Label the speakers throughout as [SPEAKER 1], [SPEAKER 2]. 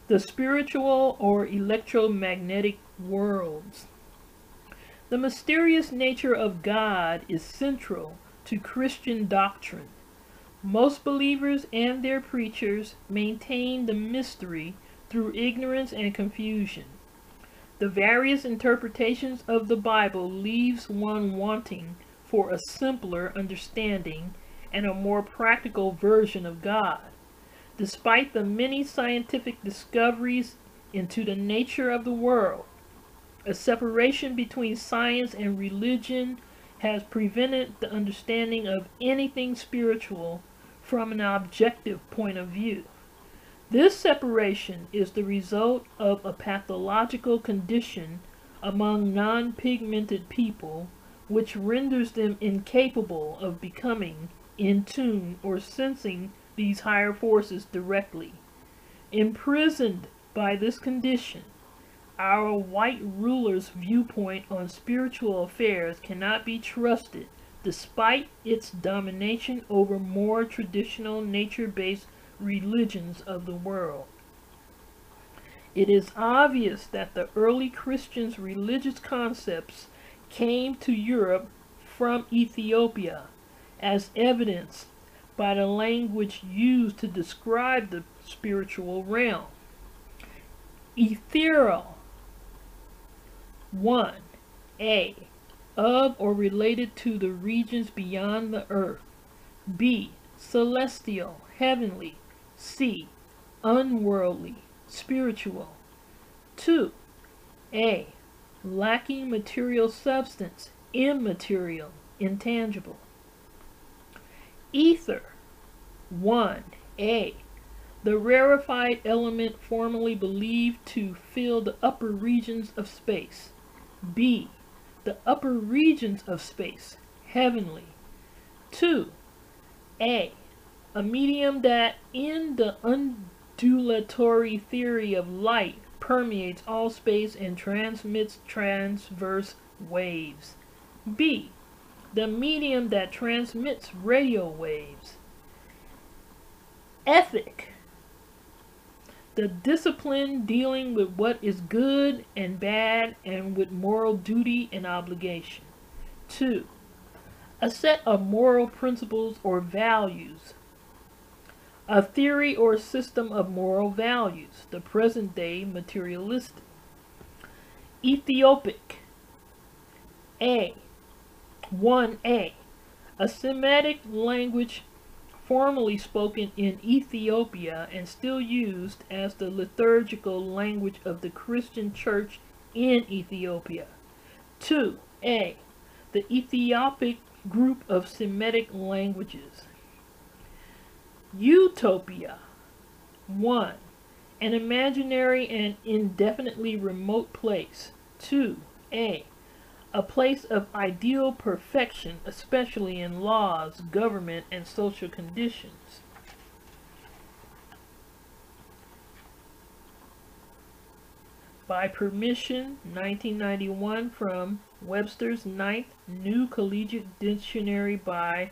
[SPEAKER 1] The spiritual or electromagnetic worlds. The mysterious nature of God is central to Christian doctrine. Most believers and their preachers maintain the mystery through ignorance and confusion. The various interpretations of the Bible leaves one wanting for a simpler understanding and a more practical version of God. Despite the many scientific discoveries into the nature of the world, a separation between science and religion has prevented the understanding of anything spiritual from an objective point of view. This separation is the result of a pathological condition among non-pigmented people, which renders them incapable of becoming in tune or sensing these higher forces directly. Imprisoned by this condition, our white rulers' viewpoint on spiritual affairs cannot be trusted despite its domination over more traditional nature-based religions of the world. It is obvious that the early Christians' religious concepts came to Europe from Ethiopia, as evidenced by the language used to describe the spiritual realm. Ethereal. 1. A. Of or related to the regions beyond the earth. B. Celestial, heavenly. C. Unworldly, spiritual. 2. A. Lacking material substance, immaterial, intangible. Ether. 1. A. The rarefied element formerly believed to fill the upper regions of space. B. The upper regions of space, heavenly. 2. A. A medium that, in the undulatory theory of light, permeates all space and transmits transverse waves. B. The medium that transmits radio waves. Ethic. The discipline dealing with what is good and bad and with moral duty and obligation. 2. A set of moral principles or values. A theory or system of moral values, the present day materialistic. Ethiopic. A. 1a. A Semitic language formerly spoken in Ethiopia and still used as the liturgical language of the Christian Church in Ethiopia. 2a. The Ethiopic group of Semitic languages. Utopia. 1. An imaginary and indefinitely remote place. 2a. A place of ideal perfection, especially in laws, government, and social conditions. By permission, 1991, from Webster's Ninth New Collegiate Dictionary by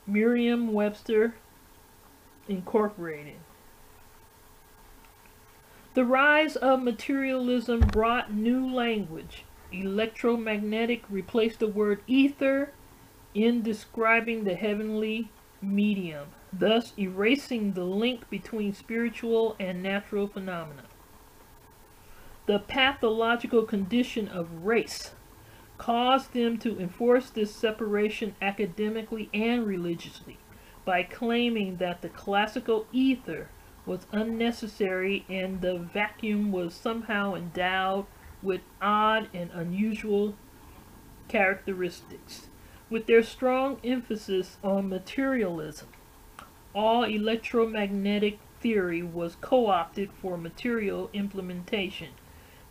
[SPEAKER 1] Merriam-Webster Incorporated. The rise of materialism brought new language. Electromagnetic replaced the word ether in describing the heavenly medium, thus erasing the link between spiritual and natural phenomena. The pathological condition of race caused them to enforce this separation academically and religiously by claiming that the classical ether was unnecessary and the vacuum was somehow endowed with odd and unusual characteristics. With their strong emphasis on materialism, all electromagnetic theory was co-opted for material implementation,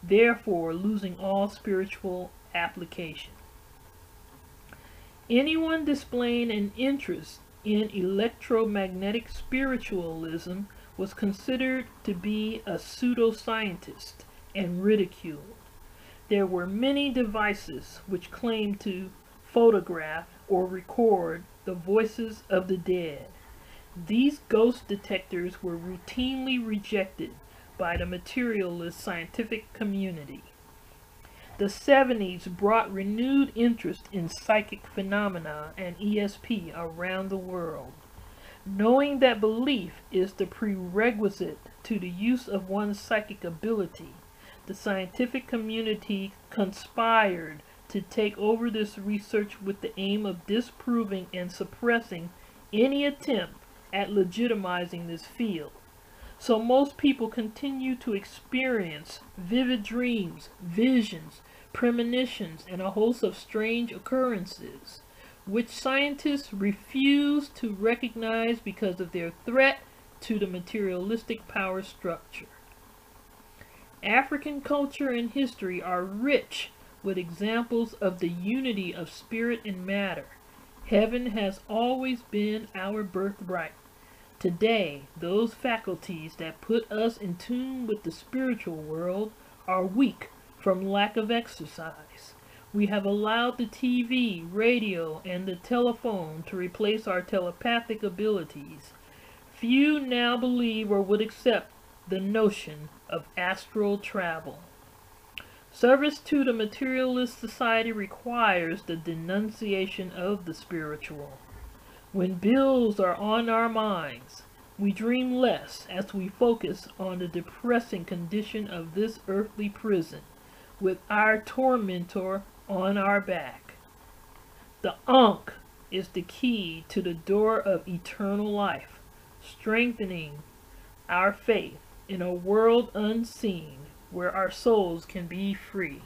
[SPEAKER 1] therefore losing all spiritual application. Anyone displaying an interest in electromagnetic spiritualism was considered to be a pseudoscientist and ridiculed. There were many devices which claimed to photograph or record the voices of the dead. These ghost detectors were routinely rejected by the materialist scientific community. The 70s brought renewed interest in psychic phenomena and ESP around the world. Knowing that belief is the prerequisite to the use of one's psychic ability, the scientific community conspired to take over this research with the aim of disproving and suppressing any attempt at legitimizing this field. So most people continue to experience vivid dreams, visions, premonitions, and a host of strange occurrences, which scientists refuse to recognize because of their threat to the materialistic power structure. African culture and history are rich with examples of the unity of spirit and matter. Heaven has always been our birthright. Today, those faculties that put us in tune with the spiritual world are weak from lack of exercise. We have allowed the TV, radio, and the telephone to replace our telepathic abilities. Few now believe or would accept the notion of astral travel. Service to the materialist society requires the denunciation of the spiritual. When bills are on our minds, we dream less as we focus on the depressing condition of this earthly prison, with our tormentor on our back. The Ankh is the key to the door of eternal life, strengthening our faith in a world unseen where our souls can be free.